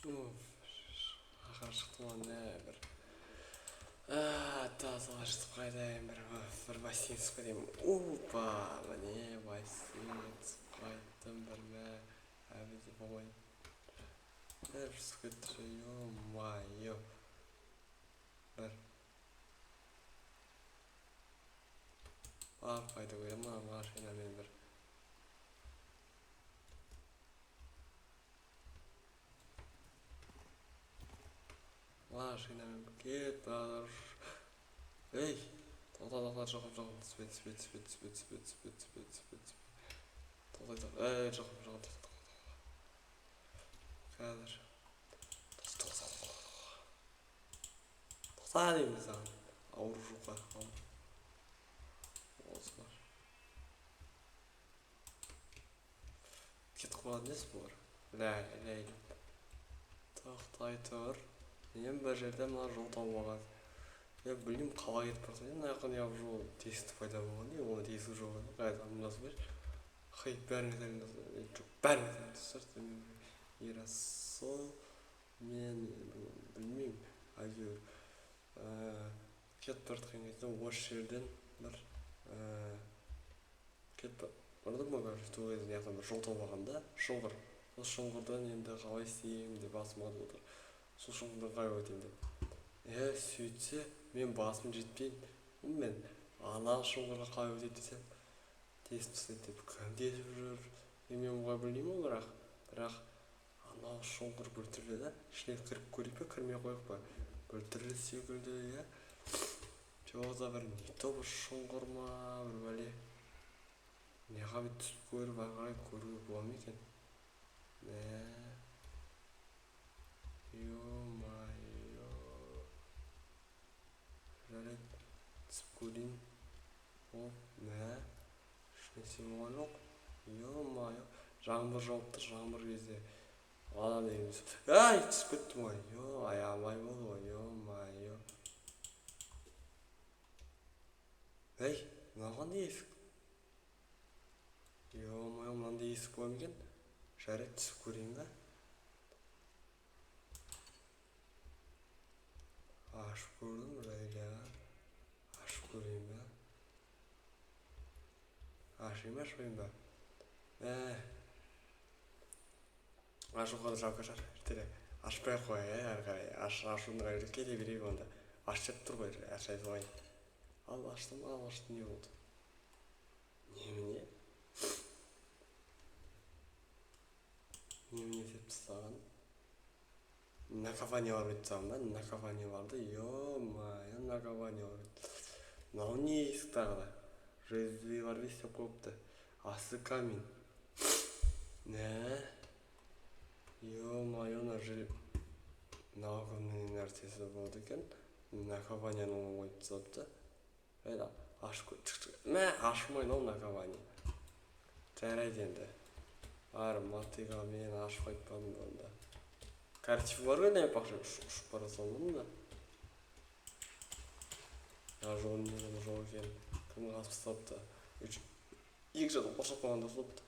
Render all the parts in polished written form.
Ақыры шықтым ғой бір таза ашытып қайтайын бір бассейн түсіп кетейін. Опа, міне бассейн түсіп қайттым бір әбеде болмай бір түсіп кетті. Ё-майо, бір барып қайта қоямын мына машинамен бір. Машинамен кет братуш. Ей, тоқта, жоқым, түспе. Тоқта, жоқым. Қазір. Тоқта деймін саған. Ауыр жұқа. Осы бар. Кетіп қалған несі бұлар? Ләй. Тоқтай тұр. Мен бір жерде мына жол тауып алған. Білмеймін қалай кетіп бара жатыр. Мына жақын жол тесікті пайда болған. Оны тесік жоқ еді. Қайда мынасы бар. Хей, бәрін сұрт. Ерасыл. Мен білмеймін. Әйтеуір кетіп бара жатқан кезде осы жерден бір кетіп бардым ғой, сол кезде мына жақтан бір жол тауып алғанда, шұңғыр. Сол шұңғырдан енді қалай істеймін деп басым ауырып отыр. Сол шұңғырдан қалай өтейін деп. Сөйтсе, мен басым жетпейді. Мен ана шұңғырға қалай өтейін десем, тесіп тастайды деп кім тесіп жүр. Мен олай білмеймін ғой, бірақ анау шұңғыр біртүрлі да. Ішіне кіріп көрейік пе, кірмей қояйық па? Біртүрлі секілді, иә. Жоғда бір не тобыр шұңғыр ма, бір бәле. Неға бір түсіп көріп, ағарай көруге бола ма екен? Ё-майо. Жарайды, түсіп көрейін. Ешнәрсе болған жоқ. Ё-майо. Жаңбыр жауып тұр, жаңбыр кезде. Адам деген түсіп кеттім ғой. Аямай болды ғой. Ё-майо. Ей, мынаған есік. Ё-майо, мынандай есік бола ма екен? Жарайды, түсіп көрейін ба? Ашып көрдім, жайлы. Ашып көрейін ба? Ашпайын ба? Ашуға да жауапқа шығар. Ашпай ақ қояйын, әрі қарай. Ашуын кете берейік онда. Ашып тұр ғой, ашай салайын. Ал аштым, не болды? Немене? Немене деп тастаған? Накование бар бет саған ба? Накование барды. Ё-майо, накование бар бет. Мынау не есік тағы да? Жизви бар бес деп қойыпты. Асы камин. Ё-майо, мынау кімнің нәрсесі болды екен? Накованияны ойып тастапты. Жайда, ашып көр. Ашылмайды ол накование. Жарайды енді. Мотыға мен ашып қайтпадым онда. Картиф бар ғой, не пақшы ұшып бара салдым да. Жолын не жол екен. Кім қасып тастапты. Екі жадым қоршап қойғанда ұстапты.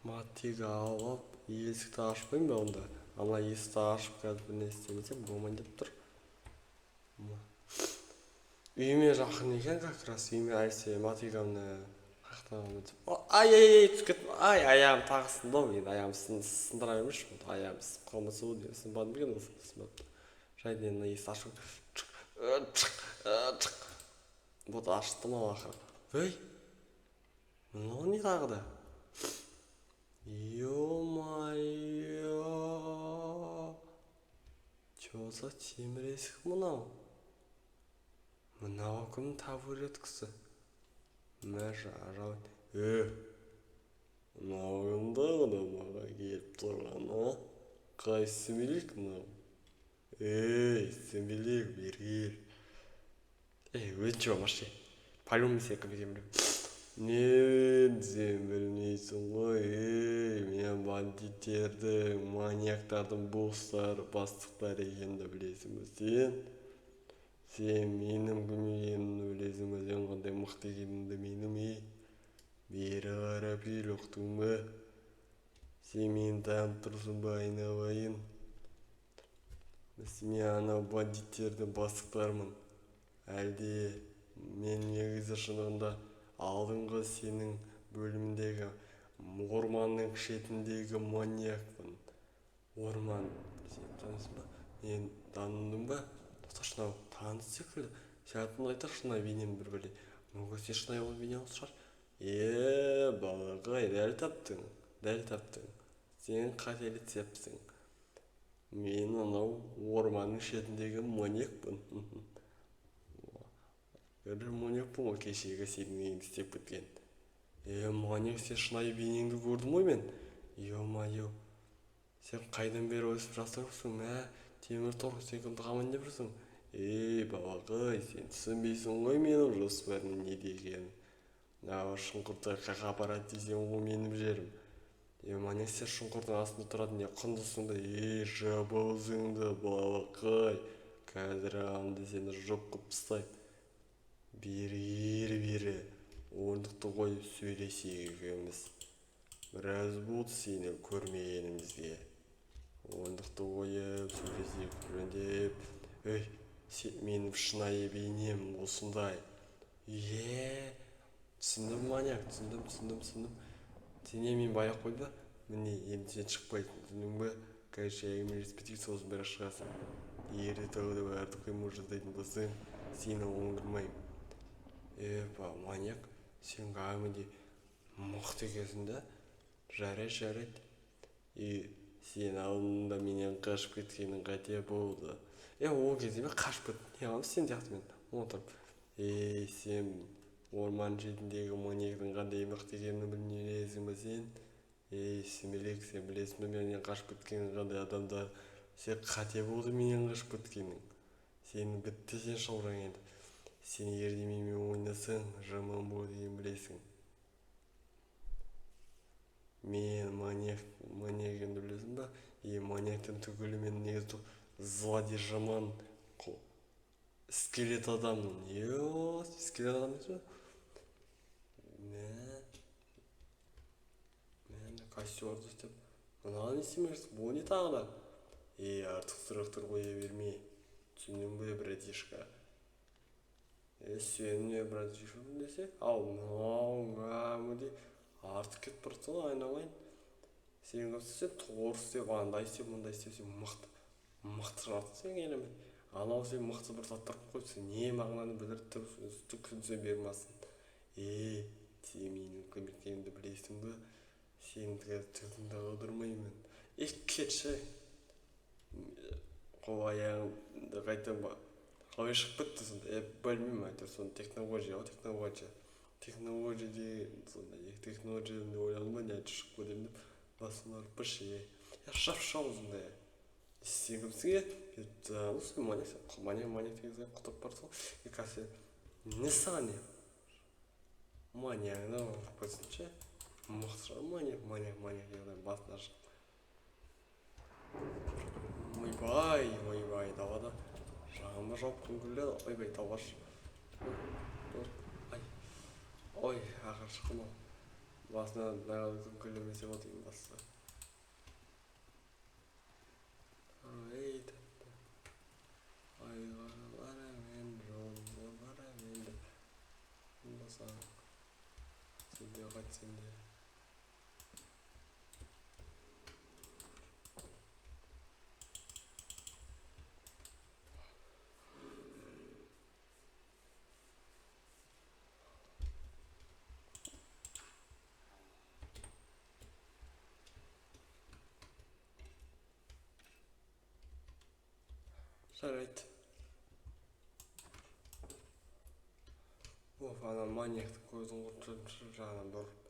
Мотыға алып, есікті ашпайын ба онда? Ана есікті ашып қазір бір не істемесем болмайын деп тұр. Үйіме жақын екен, как раз үйіме әлсе мотыгамны қақтағанды. Ай, түсіп кеттім. Аяғым тағы сынды ау. Енді аяғым сындыра бермеші. Аяғым сынып қалмаса ол деп сынбадым екен, ол сынбапты. Жайды енді есікті ашып вот аштым ау ақыры. Ей, мынау не тағы да? Ё-майо. Чё за темір есік мынау? Мынау кім табуреткісі? Жарау. Мынау кім дағы да маға келіп тұрған, а? Қайсы билік мынау? Сен бергер. Өзі жауап маши. По-любому сен кім екенін білемін. Сен білмейсің ғой. Мен бандиттердің, маньяктардың бостары, бастықтары екенімді білесің бе сен? Сен менің кім екенімді білесің бе? Сен қандай мықты екенімді менің бері қарап ел ұқтың ба? Сен мені танып тұрсың ба айналайын? Мен анау бандиттердің бастықтарымын. Әлде мен негізі шынында алдыңғы сенің бөліміндегі орманның шетіндегі маньякпын. Орман, сен танысың ба? Мен таныдың ба? Тоқта, шынау таныс секілді. Сен айтар шынай бейнем бір бәле. Мүмкін сен шынай болып бейне осы шығар. Балақай, дәл таптың. Сен қателесіпсің. Мен анау орманның шетіндегі маньякпын. Бір маньякпын ғой кешегі сенің үйіңді істеп кеткен. Маньяк, сен шынайы бейнеңді көрдім ғой мен. Ё-майо. Сен қайдан бері өсіп жасырсың? Темір торық, сен кімді қаман деп жүрсің? Балақай, сен түсінбейсің ғой менің жоспарым не деген. Шұңқырды қаға апарады десең ғой менің жерім. Маньяк, сен шұңқырдың астында тұратын не құндысыңды? Жап аузыңды, балақай. Қазір ағамды сені жоқ қып тастайын. Бері. Орындықты қойып сөйлесейік екеуміз. Біраз болды сені көрмегенімізге. Орындықты қойып сөйлесейік жөндеп. Менің шынайы бейнем осындай. Түсіндім, маньяк, түсіндім. Сен мен баяқ қойды ба? Міне, енді сен шықпайтын, түсіндің бе? Қазір әңгімелеспесек сосын бірақ шығасың. Ері тауды барды қимыл жасайтын болсаң, сені оңдырмаймын. Маньяк, сен кәдімгідей мықты екенсің да? Жарайды. Сен алдында менен қашып кеткенің қате болды. Ол кезде мен қашып кеттім. Не қыламын сен сияқты мен отырып. Сен орман шетіндегі маньяктың қандай мықты екенін білесің бе сен? Сүмелек, сен білесің бе менен қашып кеткенің қандай адамдар? Сен қате болды менен қашып кеткенің. Сен бітті, сен шауран енді. Сен егерде менімен ойнасаң, жаман болады екенін білесің. Мен маньяк екенімді білесің ба? Маньяктың түгілі мен негізі злодей жаман скелет адаммын. Скелет адам емес пе? Костюрді істеп. Мынаған не істемексің? Бұл не тағы да? Артық сұрақтар қоя берме. Түсіндің бе, братишка? Сен не братишкамын десе? Мынау кәдімгідей артық кетіп бара жатсың ғой, айналайын. Сен сен торы істеп, андай істеп, мындай істеп, сен мықты шығарсың сен келеме. Анау сен мықты бір заттар қойып, сен не мағынаны білдіріп түсіне бермесін. Сен менің кім екенімді білесің бе? Сені түгінді қалдырмаймын. Кетші. Қол аяғыңды қайтадан қалай шығып кетті сонда? Білмеймін, әйтеуір соны технология деген сондай. Технологияны ойладым ба, не айтып шығып кетемін деп басын ұрып бірші. Шапшы аузыңды. Сен кімсің? Маньяк деген сен құтып барсың. Қазір не саған не? Маньягны ұрып кетсінші. Мықты шығар маньяк егер басына шығып. Ойбай, далада жаңбыр жауып күн келеді. Ойбай, талғаш. Ақыр шықтым ау. Басына дағалы күн келемесе ғой деймін басына. Барамен, жолда барамен деп. Болсаң, сен де қайтсен де. Жарайды. Ана маньяктың көзін құртып жағынан бұрып